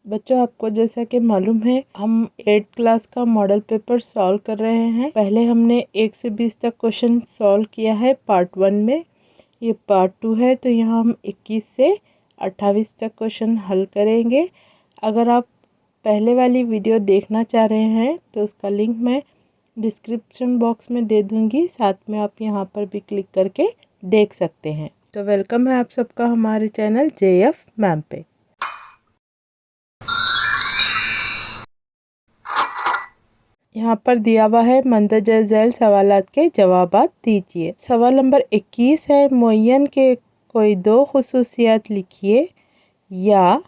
बच्चों, आपको जैसा कि मालूम है हम 8th क्लास का मॉडल पेपर सॉल्व कर रहे हैं। पहले हमने 1 से 20 तक क्वेश्चन सॉल्व किया है पार्ट 1 में। ये पार्ट 2 है, तो यहाँ हम 21 से 28 तक क्वेश्चन हल करेंगे। अगर आप पहले वाली वीडियो देखना चाह रहे हैं तो उसका लिंक मैं डिस्क्रिप्शन बॉक्स में दे दूँगी, साथ में आप यहाँ पर भी क्लिक करके देख सकते हैं। तो वेलकम है आप सबका हमारे चैनल JF मैम पे। यहाँ पर दिया हुआ है मंदरजा झैल सवालात के जवाबात दीजिए। सवाल नंबर 21 है, मुअय्यन के कोई दो खुसूसियात लिखिए या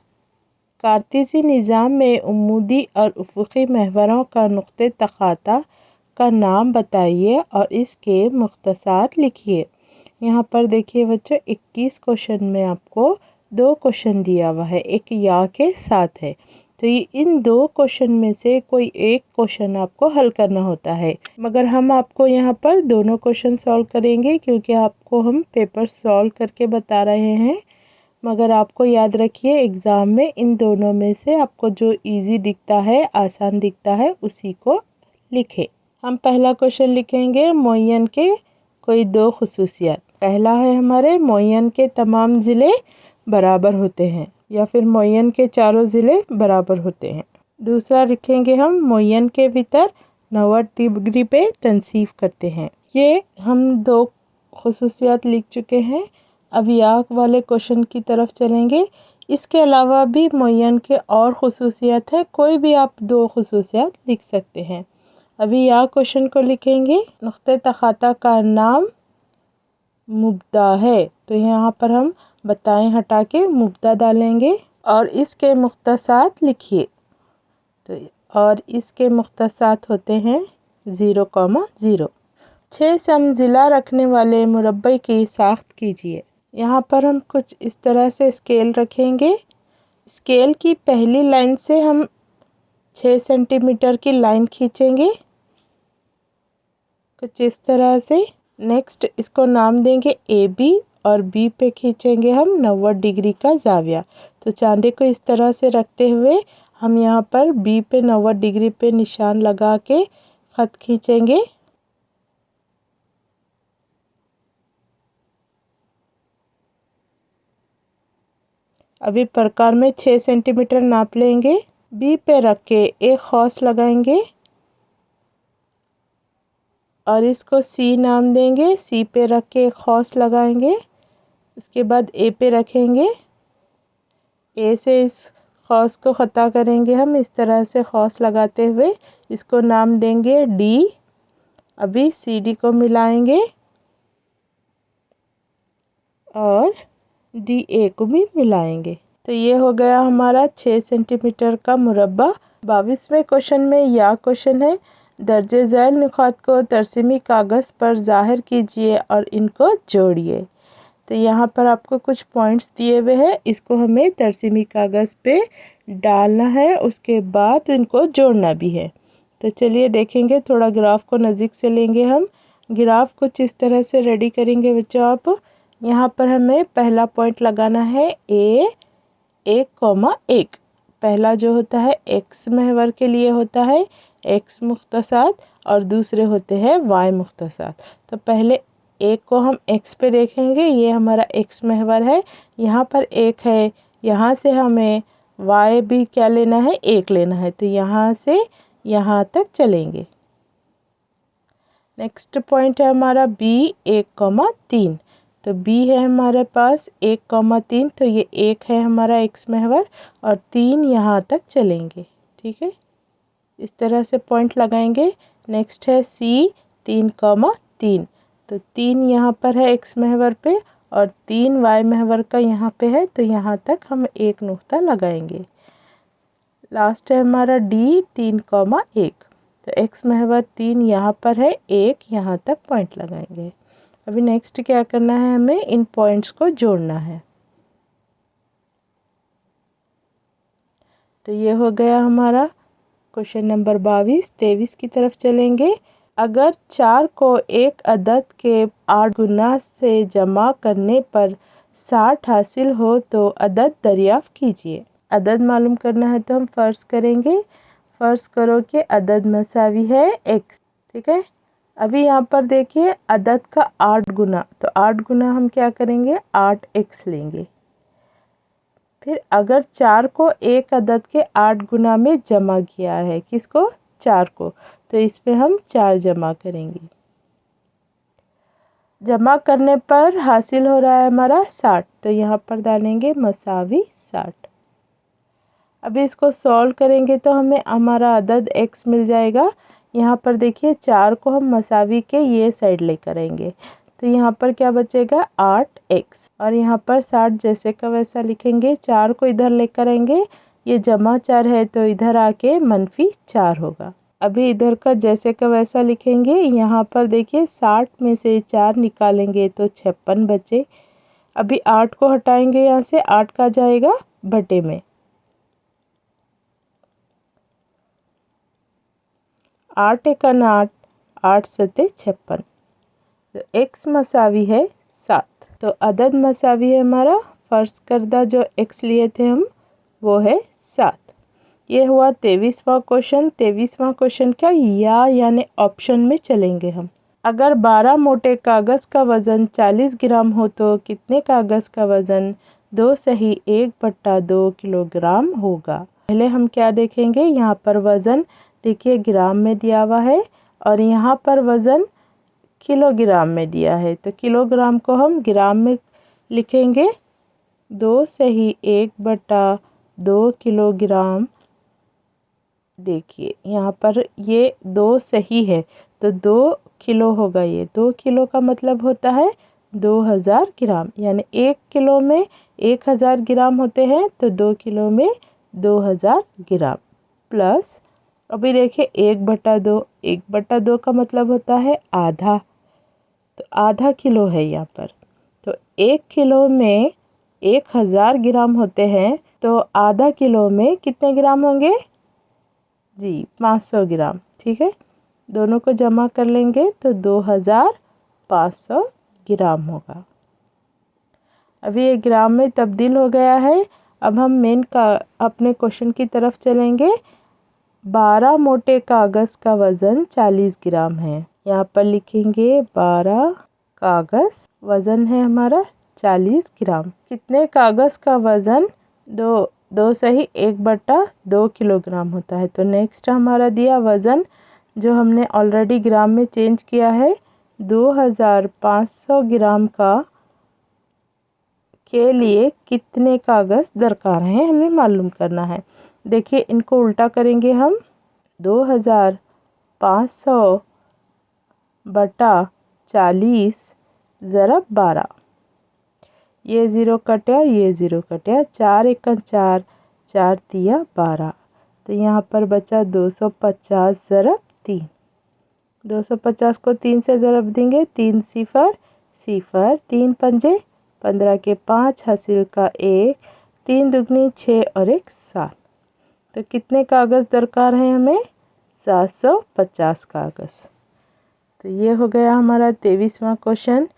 कारतेज़ी निज़ाम में उम्मूदी और उफ़ुक़ी महवरों का नुक़्ते तख़ाता का नाम बताइए और इसके मुख्तसार लिखिए। यहाँ पर देखिए बच्चों, 21 क्वेश्चन में आपको 2 क्वेश्चन दिया हुआ है, एक या के साथ है। तो ये इन 2 क्वेश्चन में से कोई एक क्वेश्चन आपको हल करना होता है, मगर हम आपको यहाँ पर दोनों क्वेश्चन सॉल्व करेंगे क्योंकि आपको हम पेपर सॉल्व करके बता रहे हैं। मगर आपको याद रखिए, एग्ज़ाम में इन दोनों में से आपको जो इजी दिखता है, आसान दिखता है, उसी को लिखें। हम पहला क्वेश्चन लिखेंगे, मुअय्यन के कोई दो खुसूसियात। पहला है हमारे, मुअय्यन के तमाम ज़िले बराबर होते हैं या फिर मुअय्यन के चारों ज़िले बराबर होते हैं। दूसरा लिखेंगे हम, मुअय्यन के भीतर 90 डिग्री पे तनसीफ करते हैं। ये हम 2 खुसूसियात लिख चुके हैं। अब या वाले क्वेश्चन की तरफ चलेंगे। इसके अलावा भी मुअय्यन के और खुसूसियात हैं, कोई भी आप 2 खुसूसियात लिख सकते हैं। अभी या क्वेश्चन को लिखेंगे, नुक़्ते तख़ाता का नाम मुब्दा है, तो यहाँ पर हम बताएं हटा के मुब्दा डालेंगे और इसके मुख्तसार लिखिए। तो और इसके मुख्तसार होते हैं 0,0। 6 सम ज़िला रखने वाले मुरब्बे की साख्त कीजिए। यहाँ पर हम कुछ इस तरह से स्केल रखेंगे। स्केल की पहली लाइन से हम 6 सेंटीमीटर की लाइन खींचेंगे, कुछ इस तरह से। नेक्स्ट इसको नाम देंगे AB और B पे खींचेंगे हम 90 डिग्री का ज़ाविया। तो चांदे को इस तरह से रखते हुए हम यहाँ पर B पे 90 डिग्री पे निशान लगा के ख़त खींचेंगे। अभी प्रकार में 6 सेंटीमीटर नाप लेंगे। B पे रख के एक खौस लगाएंगे और इसको C नाम देंगे। C पे रख के एक खौस लगाएंगे। उसके बाद A पे रखेंगे। A से इस खौस को ख़ता करेंगे हम इस तरह से खौस लगाते हुए, इसको नाम देंगे D। अभी CD को मिलाएंगे और DA को भी मिलाएंगे। तो ये हो गया हमारा 6 सेंटीमीटर का मुरब्बा। 22वें क्वेश्चन में या क्वेश्चन है, दर्जे झैल नुकात को तरसीमी कागज़ पर ज़ाहिर कीजिए और इनको जोड़िए। तो यहाँ पर आपको कुछ पॉइंट्स दिए हुए हैं, इसको हमें तरसीमी कागज़ पे डालना है, उसके बाद इनको जोड़ना भी है। तो चलिए देखेंगे, थोड़ा ग्राफ को नज़दीक से लेंगे हम। ग्राफ कुछ इस तरह से रेडी करेंगे बच्चों आप। यहाँ पर हमें पहला पॉइंट लगाना है A 1,1। पहला जो होता है X महवर के लिए होता है X मुख्तसार और दूसरे होते हैं Y मुख्तसार। तो पहले एक को हम X पे देखेंगे, ये हमारा X महवर है, यहाँ पर 1 है, यहाँ से हमें Y भी क्या लेना है, 1 लेना है। तो यहाँ से यहाँ तक चलेंगे। नेक्स्ट पॉइंट है हमारा B 1,3। तो B है हमारे पास 1,3, तो ये 1 है हमारा X महवर और 3 यहाँ तक चलेंगे। ठीक है, इस तरह से पॉइंट लगाएंगे। नेक्स्ट है C 3,3। तो 3 यहाँ पर है X महवर पे और 3 Y महवर का यहाँ पे है, तो यहाँ तक हम एक नुक्ता लगाएंगे। लास्ट है हमारा D 3,1। तो X महवर 3 यहाँ पर है, 1 यहाँ तक पॉइंट लगाएंगे। अभी नेक्स्ट क्या करना है, हमें इन पॉइंट्स को जोड़ना है। तो ये हो गया हमारा क्वेश्चन नंबर 22। 23 की तरफ चलेंगे। अगर 4 को एक अदद के 8 गुना से जमा करने पर 60 हासिल हो तो अदद दरियाफ्त कीजिए। अदद मालूम करना है तो हम फ़र्ज़ करेंगे। फ़र्ज़ करो कि अदद मसावी है x, ठीक है। अभी यहाँ पर देखिए अदद का 8 गुना, तो 8 गुना हम क्या करेंगे 8x लेंगे। फिर अगर 4 को एक अदद के 8 गुना में जमा किया है, किसको 4 को, तो इसमें हम 4 जमा करेंगे। जमा करने पर हासिल हो रहा है हमारा 60, तो यहाँ पर डालेंगे मसावी 60। अभी इसको सॉल्व करेंगे तो हमें हमारा अदद x मिल जाएगा। यहाँ पर देखिए 4 को हम मसावी के ये साइड लेकर आएंगे, तो यहाँ पर क्या बचेगा 8x, और यहाँ पर 60 जैसे का वैसा लिखेंगे। 4 को इधर लेकर आएंगे, ये जमा 4 है तो इधर आके -4 होगा। अभी इधर का जैसे का वैसा लिखेंगे। यहाँ पर देखिए 60 में से 4 निकालेंगे तो 56 बचे। अभी 8 को हटाएंगे, यहाँ से 8 का जाएगा बटे में, 8 एकन 8, 8 सते 56, तो x मसावी है 7। तो अदद मसावी है हमारा फ़र्ज़ करदा जो x लिए थे हम, वो है 7। ये हुआ 23वां क्वेश्चन। 23वां क्वेश्चन क्या यानी ऑप्शन में चलेंगे हम। अगर 12 मोटे कागज़ का वज़न 40 ग्राम हो तो कितने कागज़ का वज़न 2 सही 1/2 किलोग्राम होगा। पहले हम क्या देखेंगे, यहाँ पर वज़न देखिए ग्राम में दिया हुआ है और यहाँ पर वज़न किलोग्राम में दिया है, तो किलोग्राम को हम ग्राम में लिखेंगे। 2 सही 1/2 किलोग्राम। देखिए यहाँ पर ये 2 सही है तो 2 किलो होगा। ये 2 किलो का मतलब होता है 2000 ग्राम, यानी 1 किलो में 1000 ग्राम होते हैं, तो 2 किलो में 2000 ग्राम। प्लस अभी देखिए 1/2, 1/2 का मतलब होता है आधा, तो आधा किलो है यहाँ पर। तो 1 किलो में 1000 ग्राम होते हैं, तो आधा किलो में कितने ग्राम होंगे जी 500 ग्राम, ठीक है। दोनों को जमा कर लेंगे तो 2500 ग्राम होगा। अभी ये ग्राम में तब्दील हो गया है। अब हम मेन का अपने क्वेश्चन की तरफ चलेंगे। 12 मोटे कागज़ का वज़न 40 ग्राम है। यहाँ पर लिखेंगे 12 कागज़, वज़न है हमारा 40 ग्राम। कितने कागज़ का वज़न 2 सही 1/2 किलोग्राम होता है। तो नेक्स्ट हमारा दिया वज़न जो हमने ऑलरेडी ग्राम में चेंज किया है, 2500 ग्राम का के लिए कितने कागज़ दरकार हैं हमें मालूम करना है। देखिए इनको उल्टा करेंगे हम, 2500 बटा 40 ज़रब 12, ये 0 कटा, ये 0 कटा, 4 एकन 4, 4 तिया 12, तो यहाँ पर बचा 250 ज़रब 3। 250 को 3 से ज़रब देंगे, 3 सिफर सिफर, 3 पंजे 15 के 5 हासिल का 1, 3 दुगनी 6 और 1 7। तो कितने कागज़ दरकार हैं हमें 750 कागज़। तो ये हो गया हमारा 23वां क्वेश्चन।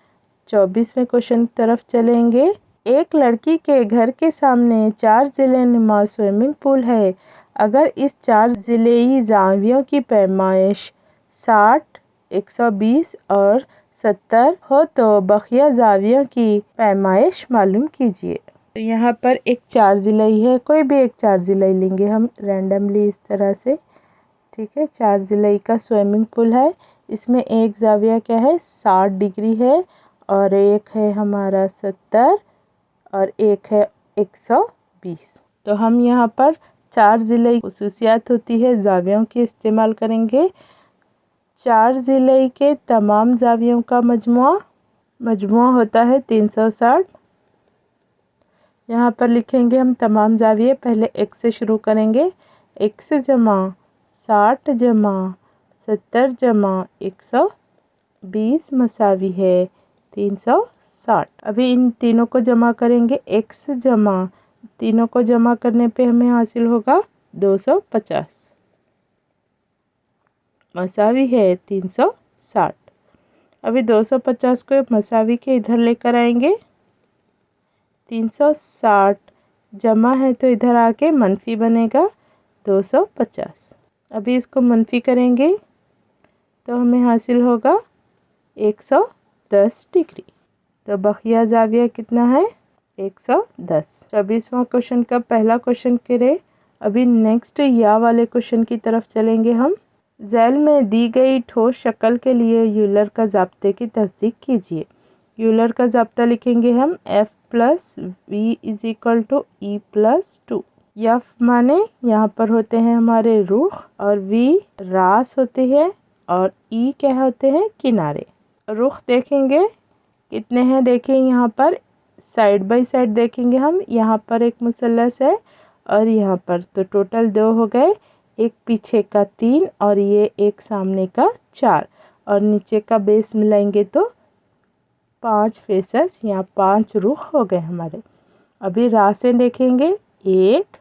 24वें क्वेश्चन की तरफ चलेंगे। एक लड़की के घर के सामने 4 जिले नुमा स्विमिंग पूल है। अगर इस 4 जिलेई जावियों की पैमाइश 60, 120 और 70 हो तो बकिया जावियों की पैमाइश मालूम कीजिए। तो यहाँ पर एक 4 जिलाई है, कोई भी एक 4 जिलाई लेंगे हम रैंडमली इस तरह से, ठीक है। 4 जिलाई का स्विमिंग पूल है। इसमें एक जाविया क्या है 60 डिग्री है, और एक है हमारा 70 और एक है 120। तो हम यहाँ पर 4 जिले खुसूसियात होती है जावियों की इस्तेमाल करेंगे। 4 जिले के तमाम जावियों का मजमुआ होता है 360। यहाँ पर लिखेंगे हम तमाम जाविये, पहले 1 से शुरू करेंगे। 1 जमा 60 जमा 70 जमा 120 मसावी है 360। अभी इन तीनों को जमा करेंगे। x जमा तीनों को जमा करने पे हमें हासिल होगा 250 मसावी है 360। अभी 250 को मसावी के इधर लेकर आएंगे। 360 जमा है तो इधर आके मनफी बनेगा 250। अभी इसको मनफी करेंगे तो हमें हासिल होगा 110 डिग्री। तो बखिया ज़ाविया कितना है? 110। 24वां क्वेश्चन का पहला क्वेश्चन करें। अभी नेक्स्ट या वाले क्वेश्चन की तरफ चलेंगे हम। झैल में दी गई ठोस शक्ल के लिए यूलर का ज़ाब्ते की तस्दीक कीजिए। यूलर का ज़ाब्ता लिखेंगे हम F + V = E+2। F माने यहाँ पर होते हैं हमारे रुख और V रास होते हैं और E क्या होते हैं? किनारे। रुख देखेंगे कितने हैं, देखें यहाँ पर साइड बाय साइड देखेंगे हम। यहाँ पर एक मुसल्लस है और यहाँ पर, तो टोटल 2 हो गए। एक पीछे का 3 और ये एक सामने का 4 और नीचे का बेस मिलाएंगे तो 5 फेसेस, यहाँ 5 रुख हो गए हमारे। अभी रासें देखेंगे 1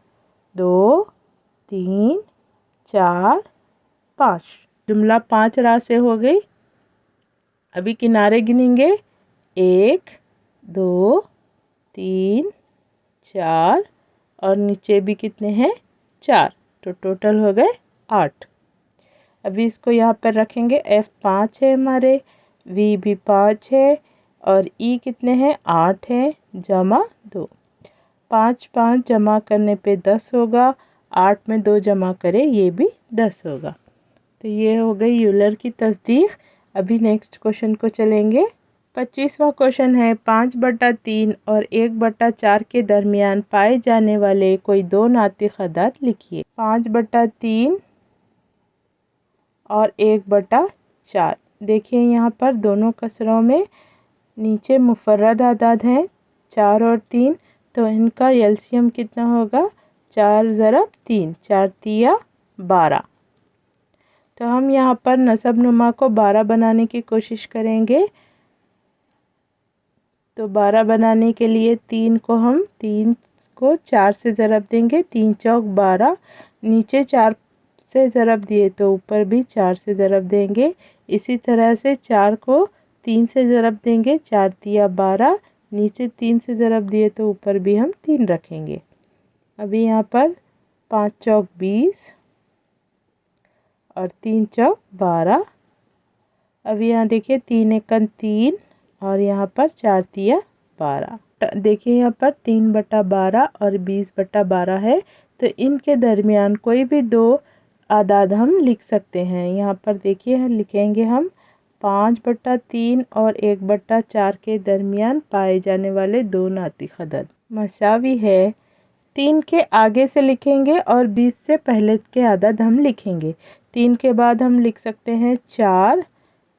2 3 4 5, जुमला 5 रासें हो गई। अभी किनारे गिनेंगे 1 2 3 4 और नीचे भी कितने हैं? 4, तो टोटल हो गए 8। अभी इसको यहाँ पर रखेंगे। F 5 है हमारे, V भी 5 है और E कितने हैं? 8 है, जमा 2। 5 5 जमा करने पे 10 होगा, 8 में 2 जमा करें ये भी 10 होगा। तो ये हो गई यूलर की तस्दीक। अभी नेक्स्ट क्वेश्चन को चलेंगे। 25वां क्वेश्चन है 5/3 और 1/4 के दरमियान पाए जाने वाले कोई दो नातिक अदाद लिखिए। 5/3 और 1/4। देखिए यहाँ पर दोनों कसरों में नीचे मुफर्रद आदाद हैं 4 और 3, तो इनका एलसीएम कितना होगा? 4 × 3, 4 तिया 12। तो हम यहाँ पर नसब नुमा को 12 बनाने की कोशिश करेंगे। तो 12 बनाने के लिए 3 को 4 से ज़रब देंगे, 3 चौक 12। नीचे 4 से ज़रब दिए तो ऊपर भी 4 से ज़रब देंगे। इसी तरह से 4 को 3 से ज़रब देंगे, 4 तिया 12। नीचे 3 से ज़रब दिए तो ऊपर भी हम 3 रखेंगे। अभी यहाँ पर 5 चौक 20 और 3 चौक 12। अभी यहाँ देखिए 3 एकन 3 और यहाँ पर 4 तिया 12। देखिए यहाँ पर 3/12 और 20/12 है, तो इनके दरमियान कोई भी दो आदाद हम लिख सकते हैं। यहाँ पर देखिए लिखेंगे हम 5/3 और 1/4 के दरमियान पाए जाने वाले दो नातिक अदद मसावी है। 3 के आगे से लिखेंगे और 20 से पहले के अदद हम लिखेंगे। 3 के बाद हम लिख सकते हैं 4,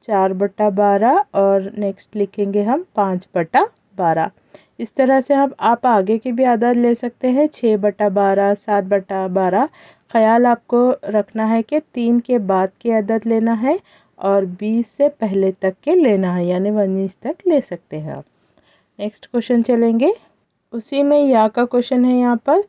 4/12 और नेक्स्ट लिखेंगे हम 5/12। इस तरह से हम आप आगे के भी आदद ले सकते हैं 6/12, 7/12। ख्याल आपको रखना है कि 3 के बाद के अदद लेना है और 20 से पहले तक के लेना है, यानी 19 तक ले सकते हैं आप। नेक्स्ट क्वेश्चन चलेंगे। उसी में या का क्वेश्चन है। यहाँ पर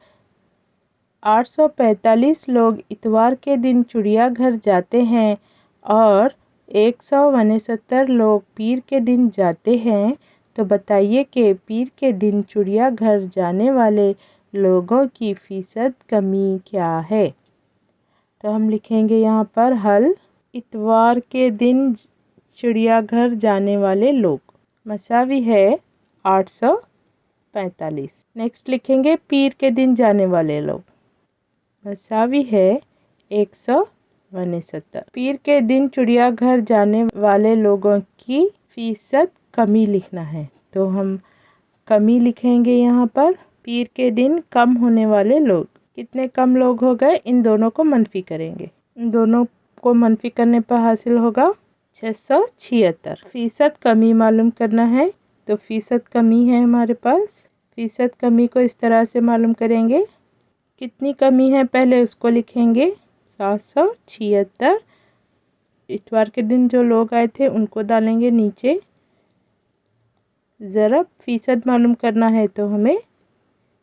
845 लोग इतवार के दिन चिड़ियाघर जाते हैं और 169 लोग पीर के दिन जाते हैं, तो बताइए कि पीर के दिन चिड़ियाघर जाने वाले लोगों की फ़ीसद कमी क्या है। तो हम लिखेंगे यहाँ पर हल। इतवार के दिन चिड़ियाघर जाने वाले लोग मसावी है 845। नेक्स्ट लिखेंगे पीर के दिन जाने वाले लोग मसावी है 169। पीर के दिन चिड़ियाघर जाने वाले लोगों की फ़ीसद कमी लिखना है, तो हम कमी लिखेंगे यहाँ पर। पीर के दिन कम होने वाले लोग, कितने कम लोग हो गए, इन दोनों को मनफी करेंगे। इन दोनों को मनफी करने पर हासिल होगा 676। फ़ीसद कमी मालूम करना है, तो फ़ीसद कमी है हमारे पास। फ़ीसद कमी को इस तरह से मालूम करेंगे। कितनी कमी है पहले उसको लिखेंगे 776। इतवार के दिन जो लोग आए थे उनको डालेंगे नीचे। ज़रब फ़ीसद मालूम करना है तो हमें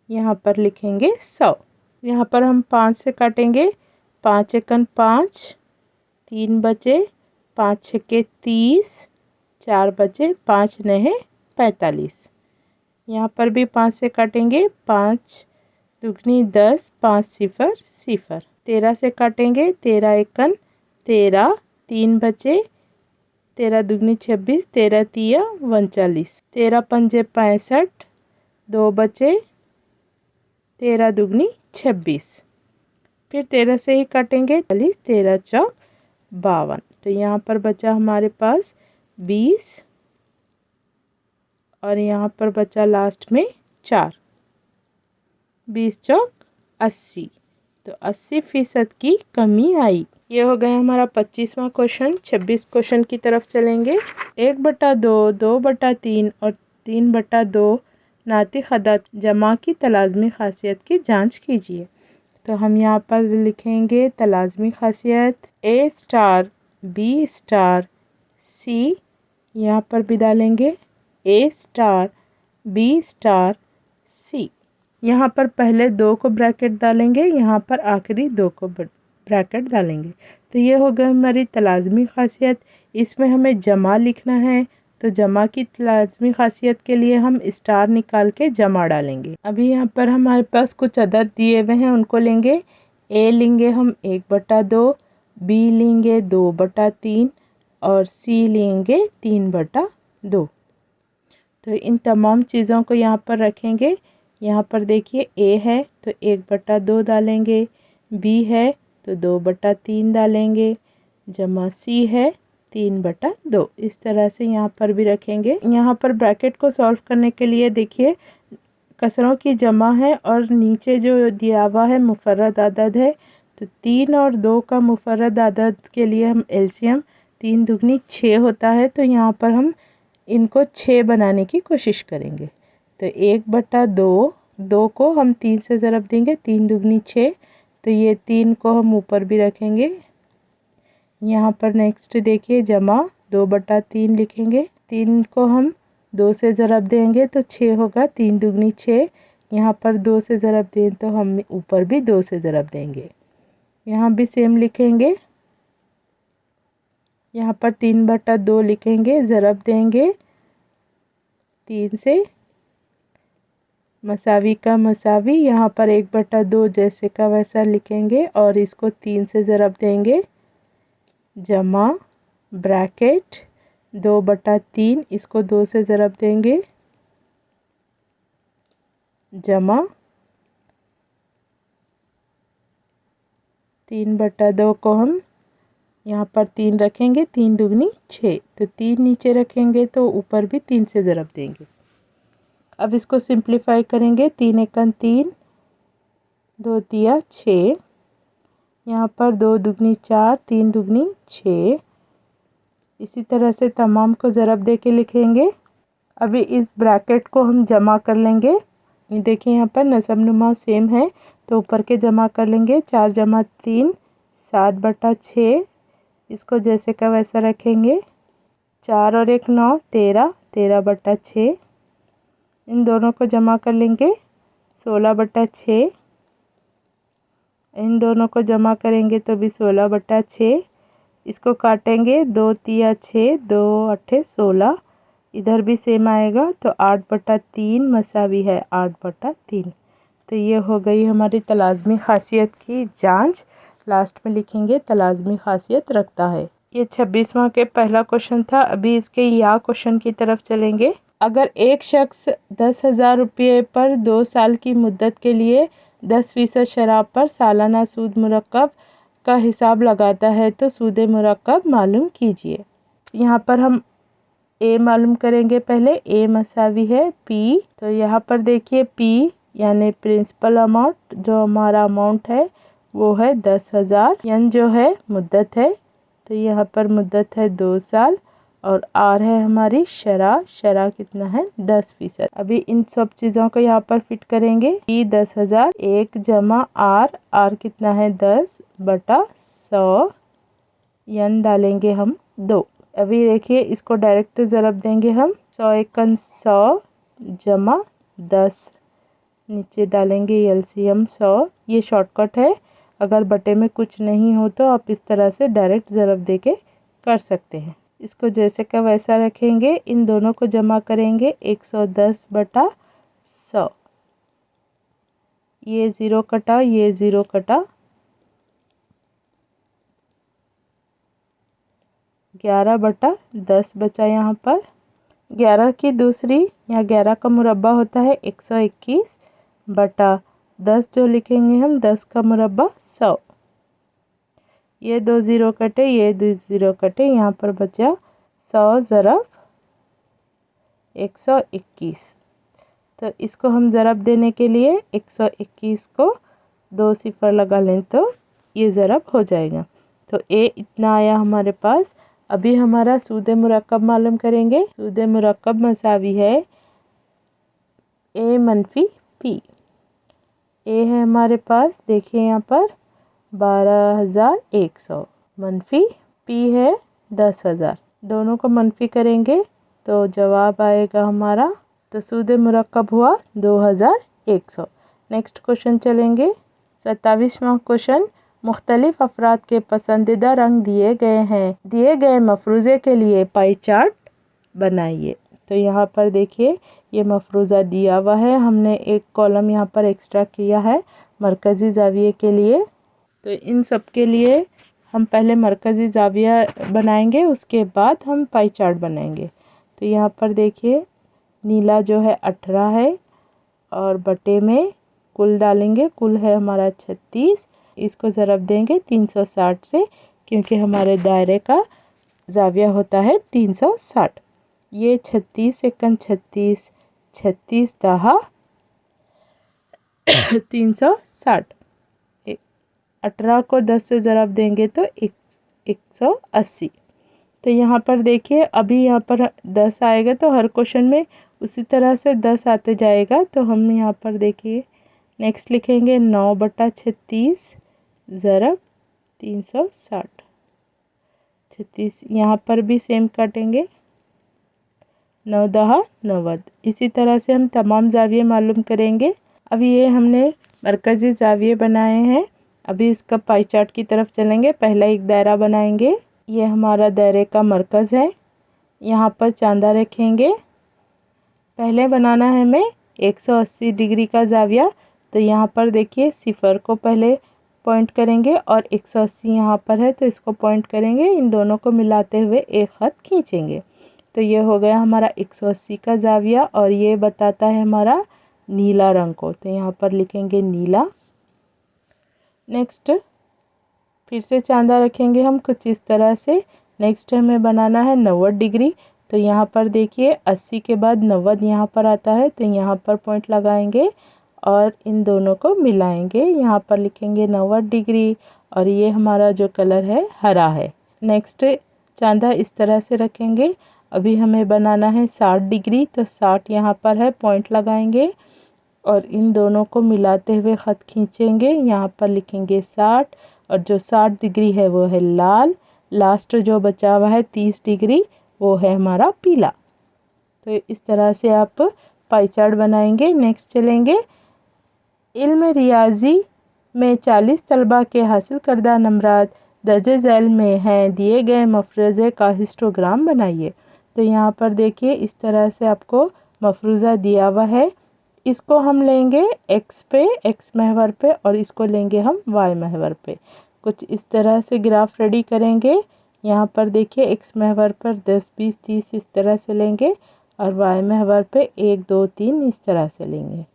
यहाँ पर लिखेंगे 100। यहाँ पर हम 5 से काटेंगे। 5 एकन 5, 3 बचे, 5 छक्के 30, 4 बचे, 5 नहे 45। यहाँ पर भी 5 से काटेंगे। 5 दुगनी 10, 5 सिफर सिफर। 13 से काटेंगे, 13 एकन 13, 3 बचे, 13 दुगनी 26, 13 तिया 39, 13 पंजे 65, 2 बचे, 13 दुगनी 26। फिर 13 से ही काटेंगे, 40, 13 चौक 52। तो यहाँ पर बचा हमारे पास 20 और यहाँ पर बचा लास्ट में 4। 20 चौक 80। तो 80% की कमी आई। ये हो गया हमारा 25वां क्वेश्चन। 26 क्वेश्चन की तरफ चलेंगे। 1/2, 2/3 और 3/2 नातिक अदाद जमा की तलाज़मी खासियत की जांच कीजिए। तो हम यहाँ पर लिखेंगे तलाज़मी खासियत A star B star C, यहाँ पर भी डालेंगे A star B star C। यहाँ पर पहले 2 को ब्रैकेट डालेंगे, यहाँ पर आखिरी 2 को ब्रैकेट डालेंगे। तो ये हो गई हमारी तलाज़मी खासियत। इसमें हमें जमा लिखना है, तो जमा की लाज़मी खासियत के लिए हम स्टार निकाल के जमा डालेंगे। अभी यहाँ पर हमारे पास कुछ अदद दिए हुए हैं, उनको लेंगे। ए लेंगे हम 1/2, बी लेंगे 2/3 और सी लेंगे 3/2। तो इन तमाम चीज़ों को यहाँ पर रखेंगे। यहाँ पर देखिए ए है तो 1/2 डालेंगे, बी है तो 2/3 डालेंगे, जमा सी है 3/2। इस तरह से यहाँ पर भी रखेंगे। यहाँ पर ब्रैकेट को सॉल्व करने के लिए देखिए कसरों की जमा है और नीचे जो दिया हुआ है मुफर्रद अदद है। तो 3 और 2 का मुफर्रद अदद के लिए हम एलसीएम 3 दुगनी 6 होता है, तो यहाँ पर हम इनको 6 बनाने की कोशिश करेंगे। तो 1/2, 2 को हम 3 से ज़रब देंगे, 3 दुगनी 6। तो ये 3 को हम ऊपर भी रखेंगे। यहाँ पर नेक्स्ट देखिए जमा 2/3 लिखेंगे, 3 को हम 2 से ज़रब देंगे तो 6 होगा, 3 दुगनी 6। यहाँ पर 2 से ज़रब दें तो हम ऊपर भी 2 से ज़रब देंगे। यहाँ भी सेम लिखेंगे, यहाँ पर 3/2 लिखेंगे, ज़रब देंगे 3 से, मसावी का मसावी। यहाँ पर 1/2 जैसे का वैसा लिखेंगे और इसको 3 से ज़रब देंगे, जमा ब्रैकेट 2/3, इसको 2 से ज़रब देंगे, जमा 3/2 को हम यहाँ पर 3 रखेंगे, 3 दुगनी 6। तो 3 नीचे रखेंगे तो ऊपर भी 3 से ज़रब देंगे। अब इसको सिंप्लीफाई करेंगे, 3 एकन 3, 2 तिया 6। यहाँ पर 2 दुगनी 4, 3 दुगनी 6। इसी तरह से तमाम को ज़रब दे के लिखेंगे। अभी इस ब्रैकेट को हम जमा कर लेंगे। ये देखिए यहाँ पर नसब नुमा सेम है, तो ऊपर के जमा कर लेंगे। 4 जमा 3 7/6, इसको जैसे का वैसा रखेंगे। 4 और 1 9, 13, 13/6। इन दोनों को जमा कर लेंगे, 16/6। इन दोनों को जमा करेंगे तो भी 16/6। इसको काटेंगे, 2 तिया 6, 2 8 16। इधर भी सेम आएगा तो 8/3 मसावी है 8/3। तो ये हो गई हमारी तलाज़मी खासियत की जांच। लास्ट में लिखेंगे तलाज़मी खासियत रखता है। ये 26वां के पहला क्वेश्चन था। अभी इसके या क्वेश्चन की तरफ चलेंगे। अगर एक शख्स 10,000 रुपये पर 2 साल की मुद्दत के लिए 10% शराब पर सालाना सूद मुरक्कब का हिसाब लगाता है तो सूद मुरक्कब मालूम कीजिए। यहाँ पर हम ए मालूम करेंगे। पहले ए मसावी है पी, तो यहाँ पर देखिए पी यानी प्रिंसिपल अमाउंट, जो हमारा अमाउंट है वो है 10,000। एन जो है मुद्दत है, तो यहाँ पर मुद्दत है 2 साल। और आर है हमारी शरह, शरह कितना है 10%। अभी इन सब चीज़ों को यहाँ पर फिट करेंगे। ई 10,000, 1 जमा आर, आर कितना है 10/100, एन डालेंगे हम 2। अभी देखिए इसको डायरेक्ट ज़रब देंगे हम, 100 एकन 100 जमा 10, नीचे डालेंगे एलसीएम 100। ये शॉर्टकट है, अगर बटे में कुछ नहीं हो तो आप इस तरह से डायरेक्ट ज़रब दे के कर सकते हैं। इसको जैसे का वैसा रखेंगे। इन दोनों को जमा करेंगे, 110/100। ये 0 कटा, ये 0 कटा, 11/10 बचा यहाँ पर। 11 की दूसरी, यहाँ 11 का मुरब्बा होता है 121 बटा 10 जो लिखेंगे हम 10 का मुरब्बा 100। ये 2 0 कटे, ये 2 0 कटे, यहाँ पर बचा 100 ज़रब 121। तो इसको हम ज़रब देने के लिए 121 को 2 सिफर लगा लें तो ये ज़रब हो जाएगा। तो ए इतना आया हमारे पास। अभी हमारा सूद मुरक्कब मालूम करेंगे। सूद मुरक्कब मसावी है ए मनफी पी। ए है हमारे पास, देखिए यहाँ पर 12,100, मनफी पी है 10,000। दोनों को मनफी करेंगे तो जवाब आएगा हमारा, तो सूद मुरक्कब हुआ 2,100। नेक्स्ट क्वेश्चन चलेंगे। 27वां क्वेश्चन, मुख्तलिफ अफराद के पसंदीदा रंग दिए गए हैं, दिए गए मफरूज़े के लिए पाई चार्ट बनाइए। तो यहाँ पर देखिए ये मफरूज़ा दिया हुआ है, हमने एक कॉलम यहाँ पर एक्स्ट्रा किया है मरकज़ी ज़ाविये के लिए। तो इन सब के लिए हम पहले मरकज़ी ज़ाविया बनाएंगे, उसके बाद हम पाई चार्ट बनाएंगे। तो यहाँ पर देखिए नीला जो है 18 है और बटे में कुल डालेंगे, कुल है हमारा 36। इसको ज़रब देंगे 360 से, क्योंकि हमारे दायरे का ज़ाविया होता है 360। ये 36 एकन 36, 36 दहा 360। 18 को 10 से ज़रब देंगे तो 180। तो यहाँ पर देखिए अभी यहाँ पर 10 आएगा तो हर क्वेश्चन में उसी तरह से 10 आते जाएगा। तो हम यहाँ पर देखिए नेक्स्ट लिखेंगे 9/36 ज़रब 360। 36 यहाँ पर भी सेम काटेंगे, 9 दहा 90। इसी तरह से हम तमाम ज़ाविये मालूम करेंगे। अभी ये हमने मरकज़ी ज़ाविये बनाए हैं, अभी इसका पाई चार्ट की तरफ चलेंगे। पहला एक दायरा बनाएंगे, ये हमारा दायरे का मरकज़ है। यहाँ पर चांदा रखेंगे। पहले बनाना है हमें 180 डिग्री का ज़ाविया। तो यहाँ पर देखिए सिफर को पहले पॉइंट करेंगे और 180 यहाँ पर है तो इसको पॉइंट करेंगे, इन दोनों को मिलाते हुए एक ख़त खींचेंगे। तो ये हो गया हमारा 180 का ज़ाविया और ये बताता है हमारा नीला रंग को। तो यहाँ पर लिखेंगे नीला। नेक्स्ट फिर से चांदा रखेंगे हम कुछ इस तरह से। नेक्स्ट हमें बनाना है 90 डिग्री। तो यहाँ पर देखिए 80 के बाद 90 यहाँ पर आता है, तो यहाँ पर पॉइंट लगाएंगे और इन दोनों को मिलाएंगे। यहाँ पर लिखेंगे 90 डिग्री और ये हमारा जो कलर है हरा है। नेक्स्ट चांदा इस तरह से रखेंगे। अभी हमें बनाना है 60 डिग्री। तो 60 यहाँ पर है, पॉइंट लगाएंगे और इन दोनों को मिलाते हुए ख़त खींचेंगे। यहाँ पर लिखेंगे 60 और जो 60 डिग्री है वो है लाल। लास्ट जो बचा हुआ है 30 डिग्री वो है हमारा पीला। तो इस तरह से आप पाई चार्ट बनाएंगे। नेक्स्ट चलेंगे, इल्म रियाजी में 40 तलबा के हासिल करदा नंबरात दर्जे झैल में हैं, दिए गए मफरूज़े का हिस्टोग्राम बनाइए। तो यहाँ पर देखिए इस तरह से आपको मफरूज़ा दिया हुआ है। इसको हम लेंगे एक्स पे, एक्स महवर पे, और इसको लेंगे हम वाई महवर पे। कुछ इस तरह से ग्राफ रेडी करेंगे। यहाँ पर देखिए एक्स महवर पर 10, 20, 30 इस तरह से लेंगे और वाई महवर पे 1, 2, 3 इस तरह से लेंगे।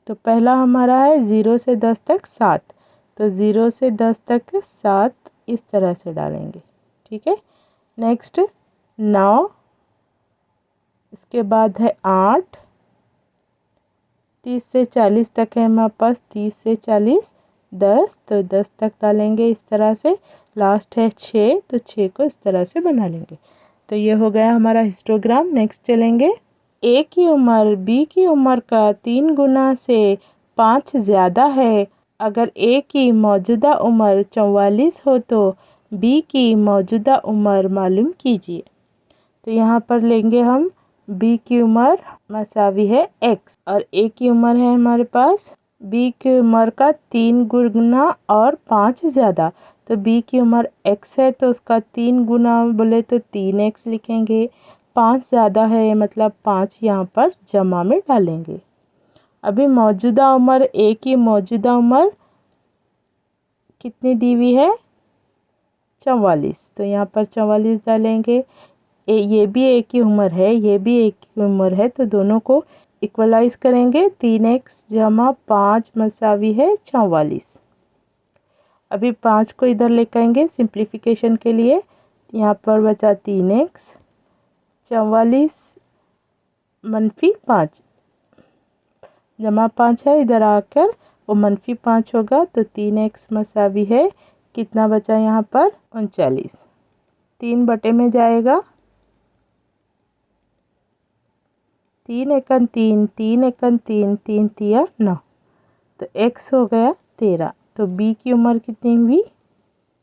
तो पहला हमारा है 0 से 10 तक 7। तो 0 से 10 तक 7 इस तरह से डालेंगे, ठीक है। नेक्स्ट 9, इसके बाद है 8, 30 से 40 तक है हमारे पास, 30 से 40, 10, तो 10 तक डालेंगे इस तरह से। लास्ट है 6, तो 6 को इस तरह से बना लेंगे। तो ये हो गया हमारा हिस्टोग्राम। नेक्स्ट चलेंगे, ए की उम्र बी की उम्र का 3 गुना से 5 ज़्यादा है। अगर ए की मौजूदा उम्र 44 हो तो बी की मौजूदा उम्र मालूम कीजिए। तो यहाँ पर लेंगे हम बी की उम्र मसावी है x और ए की उम्र है हमारे पास बी की उम्र का 3 गुना और 5 ज़्यादा। तो बी की उम्र x है तो उसका 3 गुना बोले तो 3x लिखेंगे। 5 ज़्यादा है मतलब 5 यहाँ पर जमा में डालेंगे। अभी मौजूदा उम्र ए की मौजूदा उम्र कितनी दी हुई है? 44। तो यहाँ पर 44 डालेंगे। ये भी एक ही उम्र है, ये भी एक ही उम्र है, तो दोनों को इक्वलाइज करेंगे। 3x जमा 5 मसावी है 44। अभी 5 को इधर लेकर आएंगे सिंप्लीफिकेशन के लिए। यहाँ पर बचा 3x 44 मनफी 5 जमा 5 है, इधर आकर वो मनफी 5 होगा, तो 3x मसावी है कितना बचा यहाँ पर? 39। 3 बटे में जाएगा, 3 एकन 3, 3 एकन 3, 3 तिया 9, तो x हो गया 13। तो b की उम्र कितनी हुई?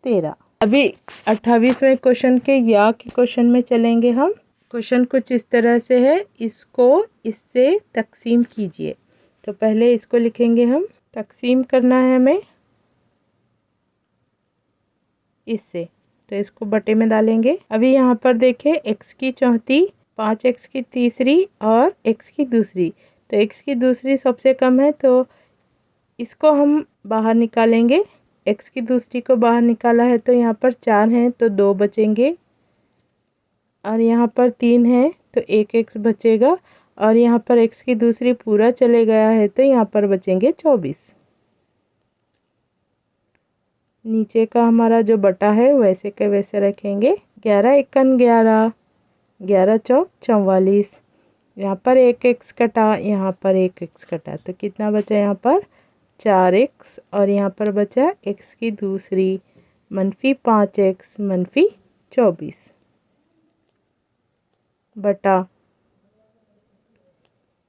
13। अभी 28वें क्वेश्चन के या के क्वेश्चन में चलेंगे हम। क्वेश्चन कुछ इस तरह से है, इसको इससे तकसीम कीजिए। तो पहले इसको लिखेंगे हम, तकसीम करना है हमें इससे, तो इसको बटे में डालेंगे। अभी यहाँ पर देखें x की चौथी, 5x की तीसरी और x की दूसरी, तो x की दूसरी सबसे कम है, तो इसको हम बाहर निकालेंगे। x की दूसरी को बाहर निकाला है तो यहाँ पर 4 हैं तो 2 बचेंगे, और यहाँ पर 3 है तो 1 x बचेगा, और यहाँ पर x की दूसरी पूरा चले गया है तो यहाँ पर बचेंगे 24। नीचे का हमारा जो बटा है वैसे के वैसे रखेंगे। 11 एकन 11, 11 चौक 44, यहाँ पर 1 x कटा, यहाँ पर 1 x कटा, तो कितना बचा यहाँ पर? 4x, और यहाँ पर बचा x की दूसरी मनफी 5x मनफी 24 बटा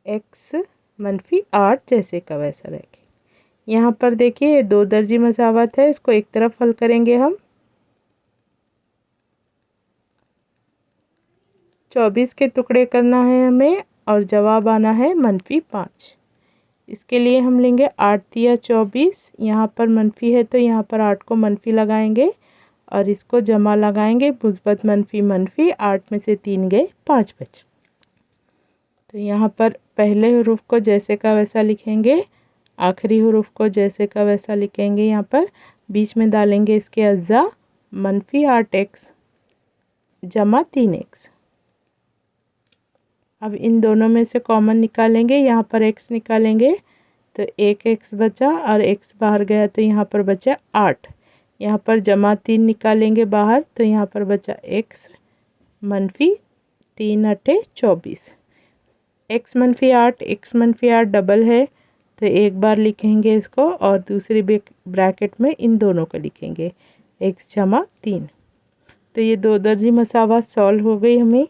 x मनफी 8 जैसे का वैसा रखें। यहाँ पर देखिए ये 2 दर्जी मसावत है, इसको एक तरफ हल करेंगे हम। 24 के टुकड़े करना है हमें और जवाब आना है मनफी 5। इसके लिए हम लेंगे 8 तिया 24, यहाँ पर मनफी है तो यहाँ पर 8 को मनफी लगाएंगे और इसको जमा लगाएंगे। मुस्बत मनफी मनफी, 8 में से 3 गए 5 बचे। तो यहाँ पर पहले हरूफ को जैसे का वैसा लिखेंगे, आखिरी हरूफ को जैसे का वैसा लिखेंगे। यहाँ पर बीच में डालेंगे इसके अज्जा, मनफी 8x जमा 3x। अब इन दोनों में से कॉमन निकालेंगे, यहाँ पर x निकालेंगे तो 1x बचा और x बाहर गया तो यहाँ पर बचा 8। यहाँ पर जमा 3 निकालेंगे बाहर तो यहाँ पर बचा x मनफी 3 अठे 24। x मनफी 8, x मनफी 8 डबल है तो एक बार लिखेंगे इसको और दूसरी ब्रैकेट में इन दोनों को लिखेंगे x जमा 3। तो ये 2 दर्जी मसावत सॉल्व हो गई हमें।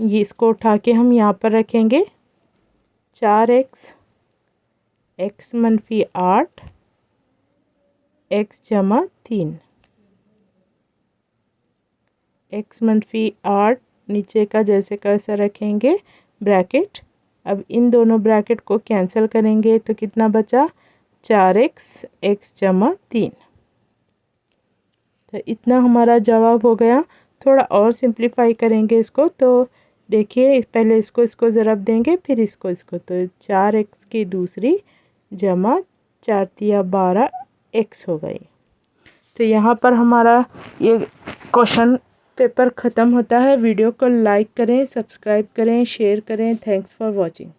ये इसको उठा के हम यहाँ पर रखेंगे। 4x x मनफी 8 x जमा 3, x मनफी 8 नीचे का जैसे का वैसा रखेंगे ब्रैकेट। अब इन दोनों ब्रैकेट को कैंसिल करेंगे तो कितना बचा? 4x x जमा 3। तो इतना हमारा जवाब हो गया। थोड़ा और सिंप्लीफाई करेंगे इसको, तो देखिए पहले इसको ज़रब देंगे फिर इसको, तो 4x की दूसरी जमा 4 तिया 12 x हो गई। तो यहाँ पर हमारा ये क्वेश्चन पेपर ख़त्म होता है। वीडियो को लाइक करें, सब्सक्राइब करें, शेयर करें। Thanks for watching.